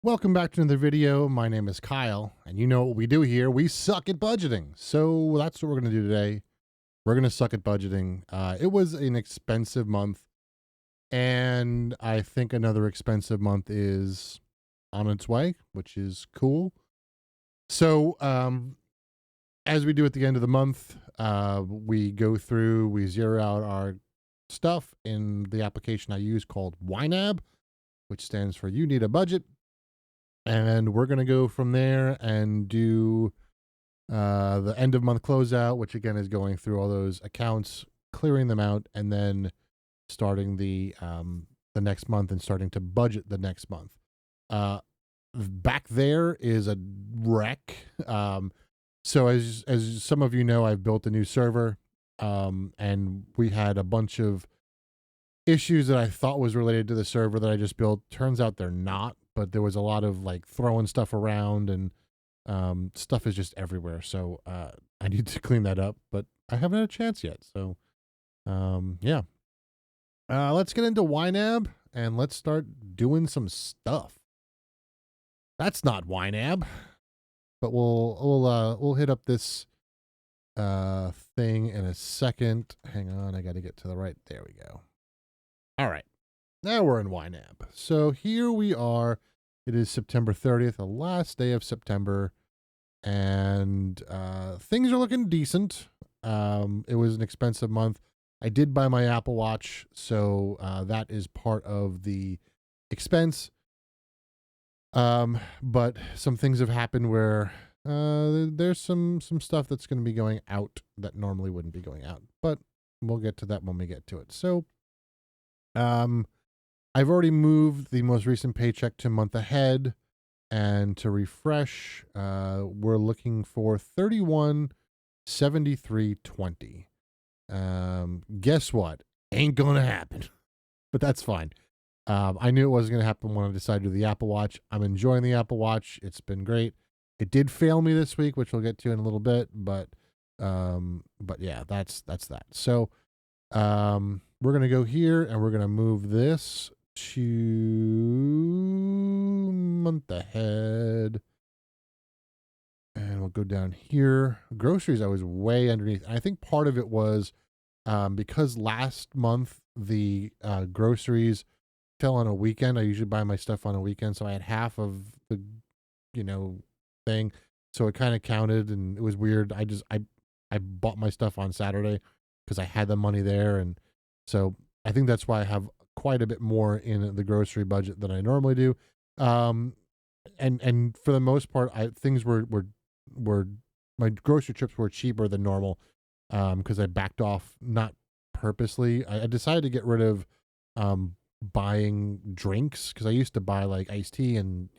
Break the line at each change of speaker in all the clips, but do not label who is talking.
Welcome back to another video. My name is Kyle, and you know what we do here. We suck at budgeting. So that's what we're going to do today. We're going to suck at budgeting. It was an expensive month, and I think another expensive month is on its way, which is cool. So, as we do at the end of the month, we go through, we zero out our stuff in the application I use called YNAB, which stands for You Need a Budget. And we're going to go from there and do the end of month closeout, which again is going through all those accounts, clearing them out, and then starting the next month and starting to budget the next month. Back there is a wreck. So as some of you know, I've built a new server, and we had a bunch of issues that I thought was related to the server that I just built. Turns out they're not, but there was a lot of like throwing stuff around, and stuff is just everywhere. So I need to clean that up, but I haven't had a chance yet. So yeah. Let's get into YNAB and let's start doing some stuff. That's not YNAB, but we'll hit up this thing in a second. Hang on, I got to get to the right. There we go. All right. Now we're in YNAB. So here we are. It is September 30th, the last day of September, and things are looking decent. It was an expensive month. I did buy my Apple Watch, so that is part of the expense. But some things have happened where there's some stuff that's going to be going out that normally wouldn't be going out, but we'll get to that when we get to it. So I've already moved the most recent paycheck to month ahead, and to refresh, we're looking for 3173.20. Guess what? Ain't gonna happen, but that's fine. I knew it wasn't gonna happen when I decided to do the Apple Watch. I'm enjoying the Apple Watch. It's been great. It did fail me this week, which we'll get to in a little bit, but yeah, that's that. So we're gonna go here and we're gonna move this to month ahead, and we'll go down here. Groceries, I was way underneath. I think part of it was because last month the groceries fell on a weekend. I usually buy my stuff on a weekend, so I had half of the thing, so it kind of counted, and it was weird. I bought my stuff on Saturday because I had the money there, and so I think that's why I have quite a bit more in the grocery budget than I normally do. And for the most part, things were my grocery trips were cheaper than normal, because I backed off, not purposely. I decided to get rid of buying drinks, because I used to buy like iced tea and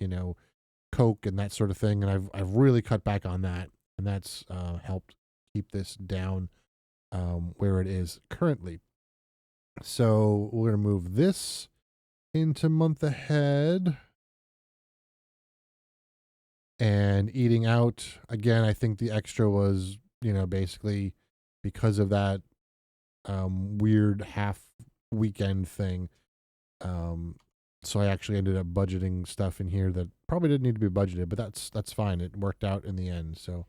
Coke and that sort of thing, and I've really cut back on that, and that's helped keep this down where it is currently. So we're going to move this into month ahead. And eating out, again, I think the extra was, basically because of that weird half weekend thing. So I actually ended up budgeting stuff in here that probably didn't need to be budgeted, but that's fine. It worked out in the end. So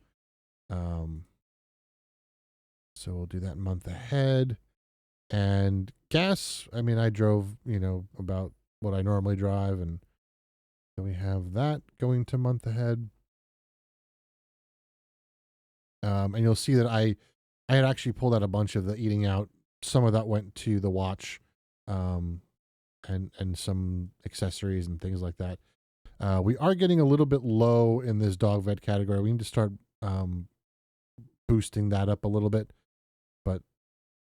we'll do that month ahead. And gas, I mean, I drove, about what I normally drive, and so we have that going to month ahead. And you'll see that I had actually pulled out a bunch of the eating out. Some of that went to the watch, and some accessories and things like that. We are getting a little bit low in this dog vet category. We need to start boosting that up a little bit, but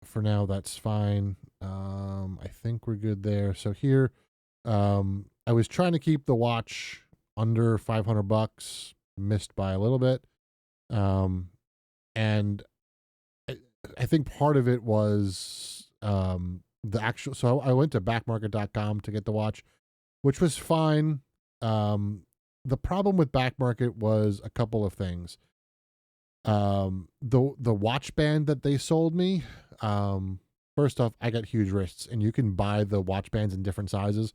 for now that's fine. I think we're good there. So here, I was trying to keep the watch under $500, missed by a little bit. And I think part of it was the actual. So I went to backmarket.com to get the watch, which was fine. The problem with backmarket was a couple of things. The watch band that they sold me, first off, I got huge wrists, and you can buy the watch bands in different sizes.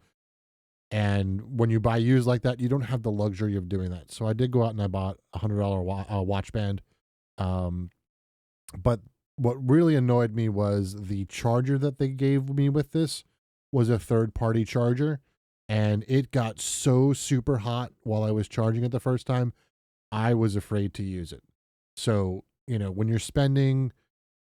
And when you buy used like that, you don't have the luxury of doing that. So I did go out and I bought $100 watch band. Um, but what really annoyed me was the charger that they gave me with this was a third party charger. And it got so super hot while I was charging it the first time, I was afraid to use it. So, when you're spending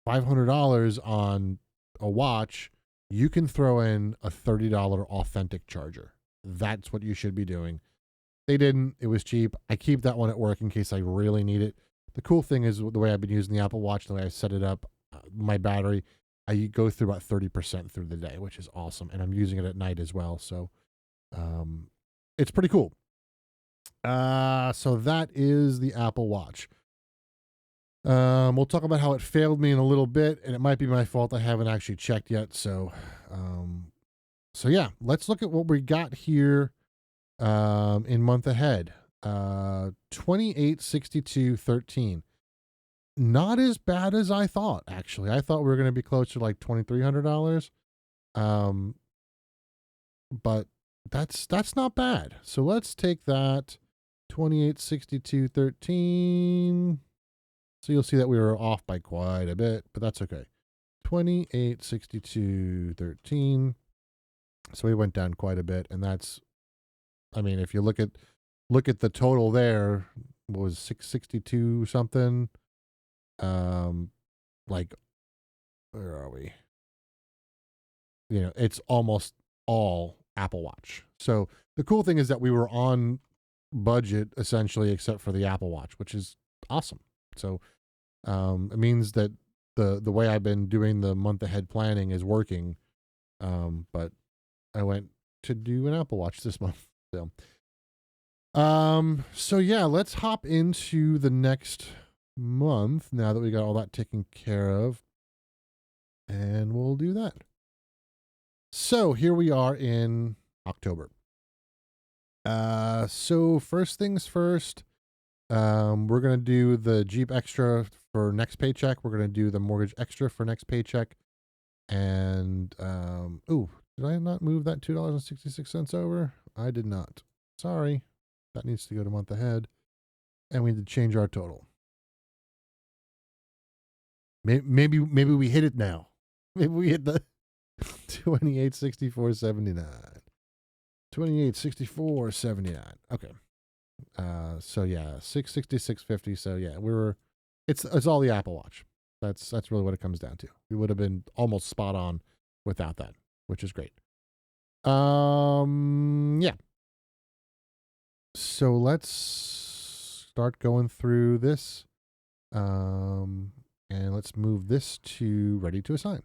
$500 on a watch, you can throw in a $30 authentic charger. That's what you should be doing. They didn't. It was cheap. I keep that one at work in case I really need it. The cool thing is the way I've been using the Apple Watch, the way I set it up, my battery, I go through about 30% through the day, which is awesome. And I'm using it at night as well. So it's pretty cool. So that is the Apple Watch. We'll talk about how it failed me in a little bit, and it might be my fault. I haven't actually checked yet. So yeah, let's look at what we got here in month ahead. 2862.13. Not as bad as I thought, actually. I thought we were going to be closer to like $2,300. But that's not bad. So let's take that 2862.13. So you'll see that we were off by quite a bit, but that's okay. 2862.13. So we went down quite a bit, and that's, I mean, if you look at the total there, what was 662 something? Like, where are we? It's almost all Apple Watch. So the cool thing is that we were on budget essentially, except for the Apple Watch, which is awesome. So it means that the way I've been doing the month ahead planning is working. But I went to do an Apple Watch this month. So yeah, let's hop into the next month now that we got all that taken care of. And we'll do that. So here we are in October. So first things first, we're going to do the Jeep Extra for next paycheck. We're going to do the mortgage extra for next paycheck. And, did I not move that $2.66 over? I did not. Sorry. That needs to go to month ahead. And we need to change our total. Maybe we hit it now. Maybe we hit the 2864.79. 2864.79. Okay. So yeah, 666.50. So yeah, it's all the Apple Watch. That's really what it comes down to. We would have been almost spot on without that, which is great. Yeah. So let's start going through this. And let's move this to ready to assign.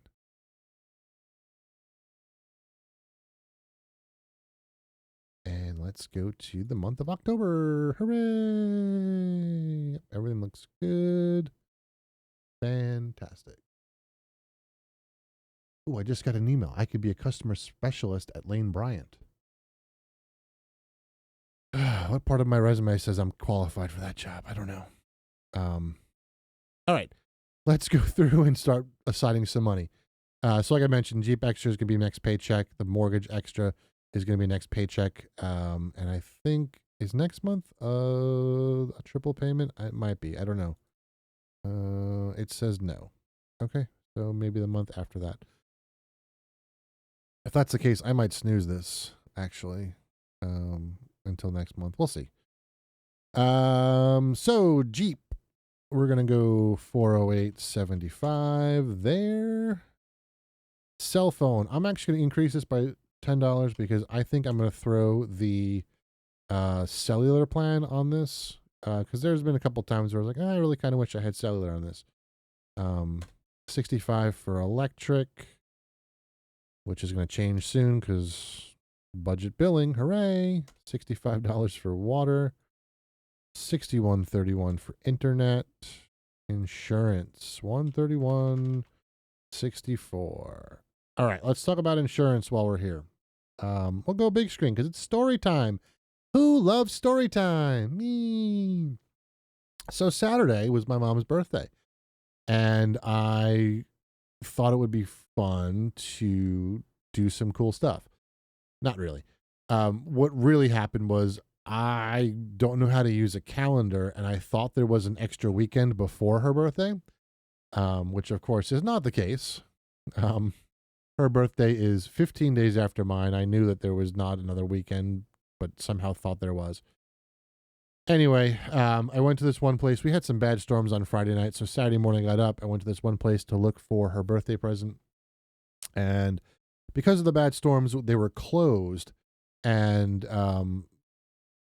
And let's go to the month of October. Hooray! Yep, everything looks good. Fantastic. Oh, I just got an email. I could be a customer specialist at Lane Bryant. What part of my resume says I'm qualified for that job? I don't know. All right. Let's go through and start assigning some money. So like I mentioned, Jeep Extra is going to be next paycheck. The mortgage extra is going to be next paycheck. And I think, is next month a triple payment? It might be. I don't know. It says no. Okay. So maybe the month after that. If that's the case, I might snooze this, actually, until next month. We'll see. So Jeep, we're going to go 408.75 there. Cell phone, I'm actually going to increase this by $10 because I think I'm going to throw the cellular plan on this, because there's been a couple times where I was like, I really kind of wish I had cellular on this. 65 for electric, which is going to change soon because budget billing, hooray. $65 for water, $61.31 for internet, insurance, $131.64. All right, let's talk about insurance while we're here. We'll go big screen because it's story time. Who loves story time? Me. So Saturday was my mom's birthday, and I thought it would be fun to do some cool stuff. Not really. What really happened was I don't know how to use a calendar, and I thought there was an extra weekend before her birthday, which of course is not the case. Um, her birthday is 15 days after mine. I knew that there was not another weekend, but somehow thought there was. Anyway, I went to this one place. We had some bad storms on Friday night, so Saturday morning I got up. I went to this one place to look for her birthday present, and because of the bad storms, they were closed, and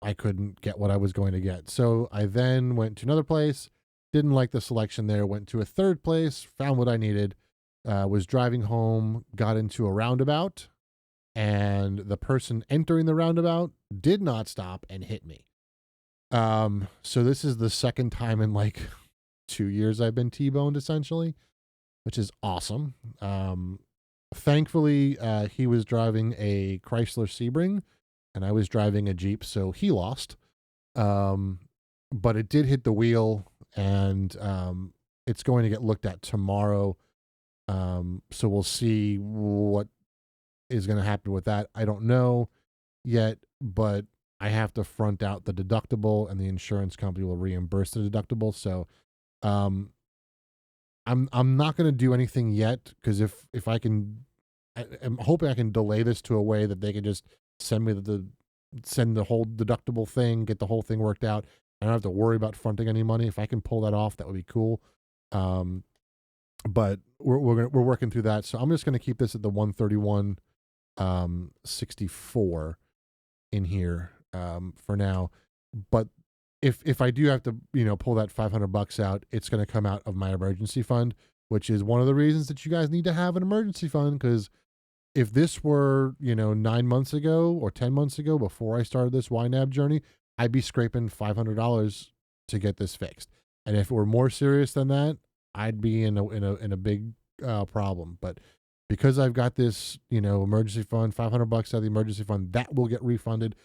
I couldn't get what I was going to get. So I then went to another place, didn't like the selection there, went to a third place, found what I needed, was driving home, got into a roundabout, and the person entering the roundabout did not stop and hit me. So this is the second time in like 2 years I've been T-boned essentially, which is awesome. Thankfully, he was driving a Chrysler Sebring and I was driving a Jeep, so he lost. But it did hit the wheel, and it's going to get looked at tomorrow. So we'll see what is going to happen with that. I don't know yet, but I have to front out the deductible, and the insurance company will reimburse the deductible. So, I'm not going to do anything yet, because if I can, I'm hoping I can delay this to a way that they can just send me send the whole deductible thing, get the whole thing worked out. I don't have to worry about fronting any money. If I can pull that off, that would be cool. But we're working through that. So I'm just going to keep this at the 131 64 in here for now. But if I do have to, pull that $500 out, it's going to come out of my emergency fund, which is one of the reasons that you guys need to have an emergency fund. Because if this were, 9 months ago or 10 months ago, before I started this YNAB journey, I'd be scraping $500 to get this fixed. And if it were more serious than that, I'd be in a big problem. But because I've got this, emergency fund, $500 out of the emergency fund, that will get refunded.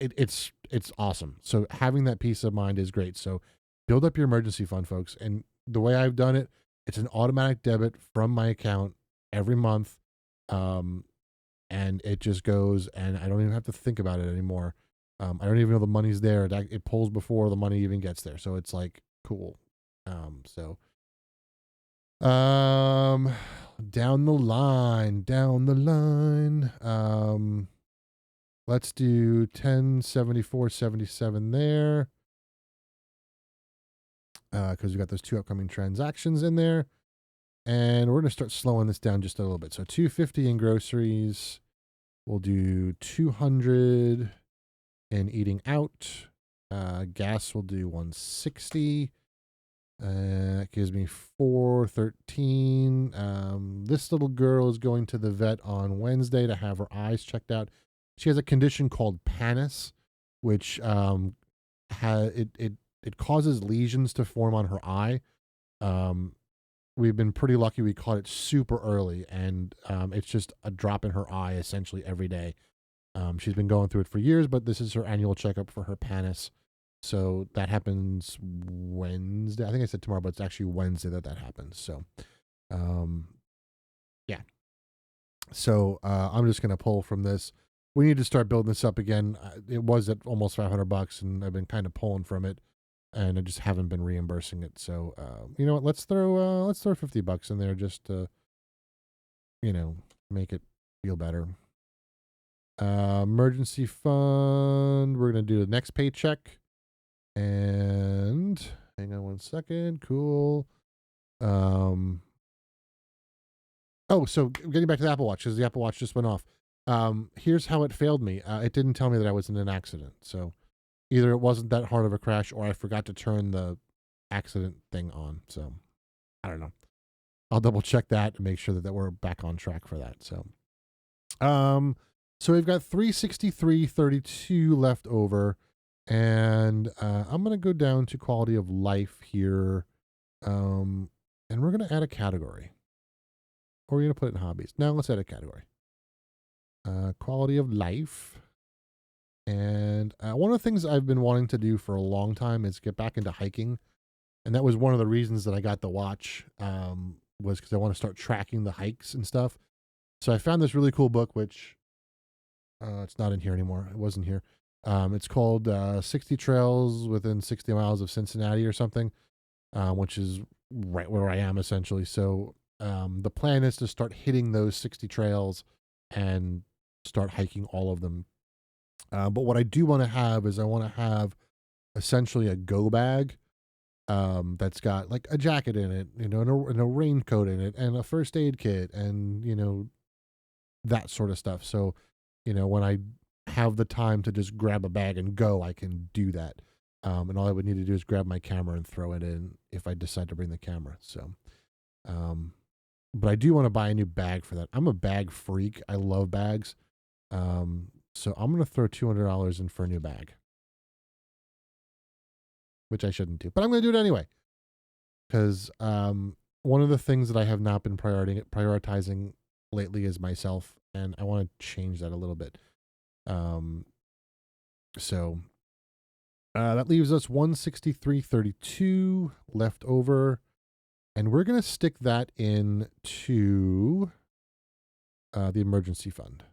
It's awesome. So having that peace of mind is great. So build up your emergency fund, folks. And the way I've done it, it's an automatic debit from my account every month. And it just goes, and I don't even have to think about it anymore. I don't even know the money's there. It pulls before the money even gets there. So it's like cool. Down the line. Let's do 1074.77 there. Because we got those two upcoming transactions in there. And we're going to start slowing this down just a little bit. So 250 in groceries. We'll do 200 in eating out. Gas will do 160. That gives me 413. This little girl is going to the vet on Wednesday to have her eyes checked out. She has a condition called pannus, which it causes lesions to form on her eye. We've been pretty lucky. We caught it super early, and it's just a drop in her eye essentially every day. She's been going through it for years, but this is her annual checkup for her pannus. So that happens Wednesday. I think I said tomorrow, but it's actually Wednesday that happens. So, yeah. So I'm just going to pull from this. We need to start building this up again. It was at almost $500, and I've been kind of pulling from it, and I just haven't been reimbursing it. So, you know what? Let's throw $50 in there just to, make it feel better. Emergency fund. We're going to do the next paycheck. And hang on one second. Cool. So getting back to the Apple Watch, because the Apple Watch just went off. Here's how it failed me. It didn't tell me that I was in an accident. So either it wasn't that hard of a crash, or I forgot to turn the accident thing on. So I don't know. I'll double check that and make sure that we're back on track for that. So we've got 363.32 left over. And I'm going to go down to quality of life here. And we're going to add a category. Or we're going to put it in hobbies. Now let's add a category. Quality of life. And one of the things I've been wanting to do for a long time is get back into hiking. And that was one of the reasons that I got the watch, was because I want to start tracking the hikes and stuff. So I found this really cool book, which It's not in here anymore. It wasn't here. It's called 60 Trails Within 60 Miles of Cincinnati or something, which is right where I am essentially. So the plan is to start hitting those 60 trails and start hiking all of them. But what I do want to have is I want to have essentially a go bag that's got like a jacket in it, and a raincoat in it, and a first aid kit, and that sort of stuff. So, when I have the time to just grab a bag and go, I can do that. And all I would need to do is grab my camera and throw it in if I decide to bring the camera. So, um, but I do want to buy a new bag for that. I'm a bag freak. I love bags. So I'm gonna throw $200 in for a new bag, which I shouldn't do, but I'm gonna do it anyway because one of the things that I have not been prioritizing lately is myself, and I want to change that a little bit. Um, so that leaves us 163.32 left over, and we're gonna stick that in to the emergency fund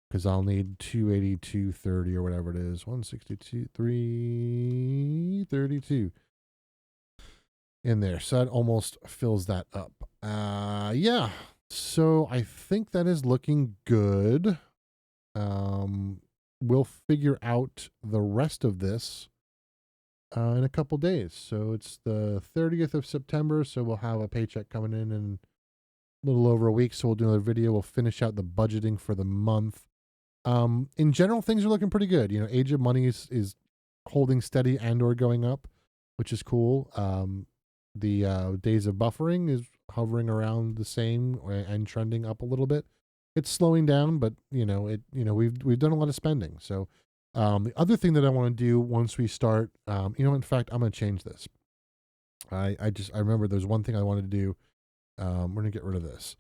because I'll need 282.30 or whatever it is, 162.332 in there. So that almost fills that up. Yeah. So I think that is looking good. We'll figure out the rest of this in a couple days. So it's the 30th of September. So we'll have a paycheck coming in a little over a week. So we'll do another video. We'll finish out the budgeting for the month. In general, things are looking pretty good. Age of money is holding steady and or going up, which is cool. The days of buffering is hovering around the same and trending up a little bit. It's slowing down, but we've done a lot of spending. So the other thing that I want to do once we start, in fact, I'm going to change this. I remember there's one thing I wanted to do. We're going to get rid of this.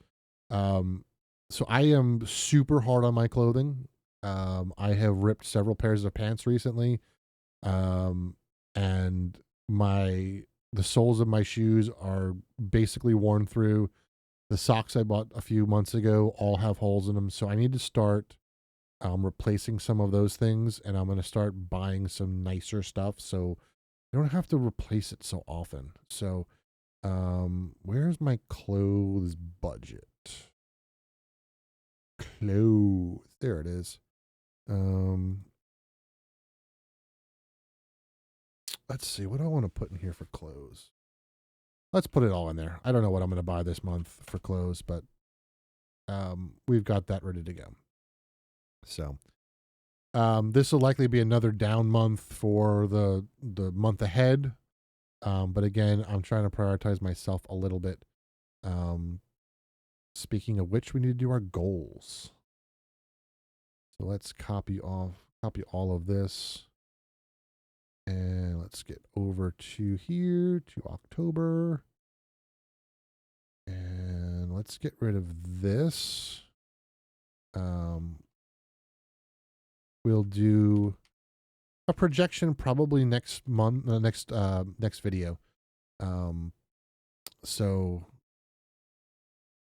So I am super hard on my clothing. I have ripped several pairs of pants recently. And the soles of my shoes are basically worn through. The socks I bought a few months ago all have holes in them. So I need to start replacing some of those things, and I'm going to start buying some nicer stuff so I don't have to replace it so often. So where's my clothes budget? Clothes. There it is. Let's see. What do I want to put in here for clothes? Let's put it all in there. I don't know what I'm going to buy this month for clothes, but we've got that ready to go. So this will likely be another down month for the month ahead. But again, I'm trying to prioritize myself a little bit. Speaking of which, we need to do our goals. So let's copy all of this. And let's get over to here to October. And let's get rid of this. We'll do a projection probably next month, next video. So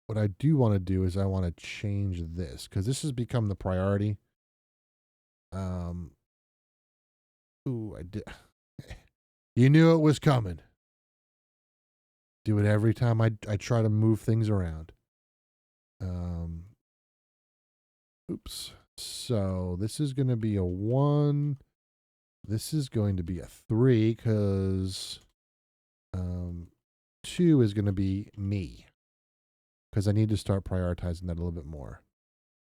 what I do want to do is I want to change this because this has become the priority. Ooh, I did. You knew it was coming. Do it every time I try to move things around. Oops. So this is going to be a 1. This is going to be a 3 because 2 is going to be me because I need to start prioritizing that a little bit more.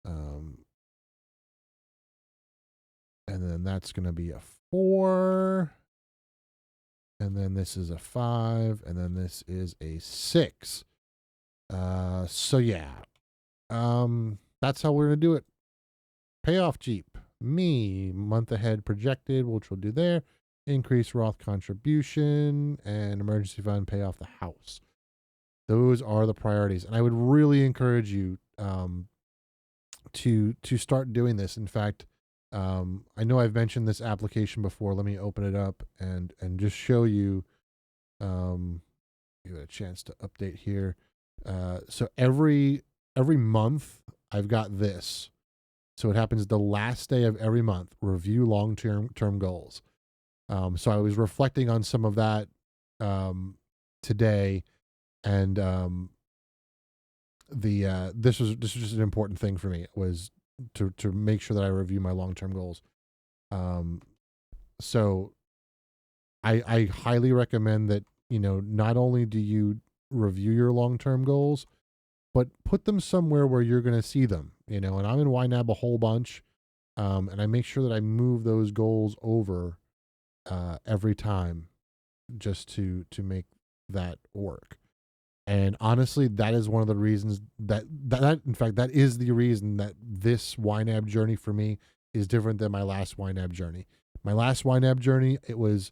And then that's going to be a 4. And then this is a 5. And then this is a 6. So yeah. That's how we're going to do it. Payoff Jeep. Me, month ahead projected, which we'll do there. Increase Roth contribution and emergency fund, pay off the house. Those are the priorities. And I would really encourage you to start doing this. In fact, I know I've mentioned this application before. Let me open it up and just show you. Give it a chance to update here. So every month I've got this. So it happens the last day of every month. Review long-term goals. So I was reflecting on some of that today, and this was just an important thing for me. It was to make sure that I review my long-term goals. Um, so I highly recommend that, not only do you review your long-term goals, but put them somewhere where you're going to see them, and I'm in YNAB a whole bunch. And I make sure that I move those goals over every time, just to make that work. And honestly, that is one of the reasons that in fact, that is the reason that this YNAB journey for me is different than my last YNAB journey. My last YNAB journey, it was,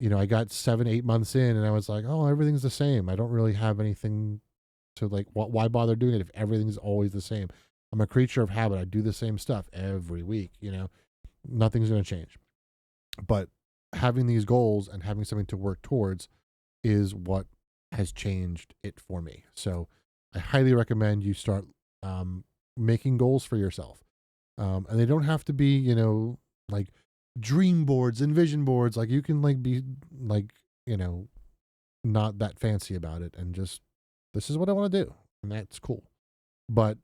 I got 7, 8 months in, and I was like, oh, everything's the same. I don't really have anything to, like, why bother doing it if everything's always the same? I'm a creature of habit. I do the same stuff every week. Nothing's going to change. But having these goals and having something to work towards is what has changed it for me. So I highly recommend you start making goals for yourself. And they don't have to be, like dream boards and vision boards. Like, you can, like, be like, not that fancy about it, and just, this is what I want to do. And that's cool. But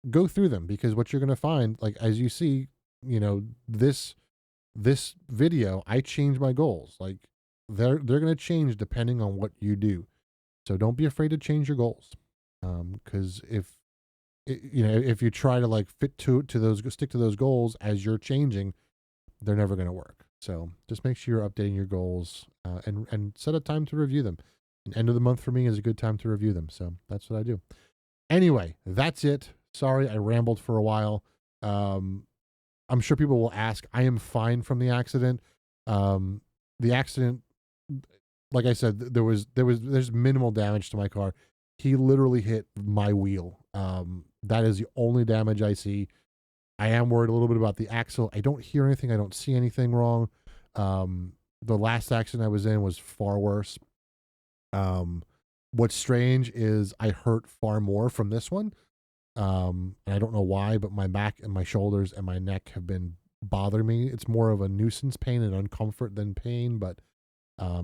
go through them, because what you're going to find, like, as you see, this video, I change my goals. Like, they're going to change depending on what you do. So don't be afraid to change your goals. Because if you try to, like, stick to those goals as you're changing, they're never going to work. So just make sure you're updating your goals, and set a time to review them. And end of the month for me is a good time to review them. So that's what I do. Anyway, that's it. Sorry, I rambled for a while. I'm sure people will ask. I am fine from the accident. The accident, like I said, there's minimal damage to my car. He literally hit my wheel. That is the only damage I see. I am worried a little bit about the axle. I don't hear anything. I don't see anything wrong. The last accident I was in was far worse. What's strange is I hurt far more from this one. And I don't know why, but my back and my shoulders and my neck have been bothering me. It's more of a nuisance pain and uncomfort than pain, but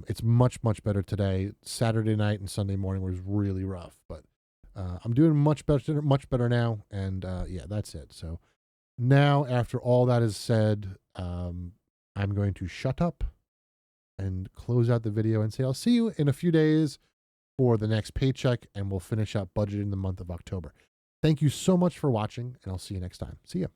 it's much, much better today. Saturday night and Sunday morning was really rough, but I'm doing much better now. And yeah, that's it. So now, after all that is said, I'm going to shut up and close out the video and say I'll see you in a few days for the next paycheck, and we'll finish up budgeting the month of October. Thank you so much for watching, and I'll see you next time. See ya.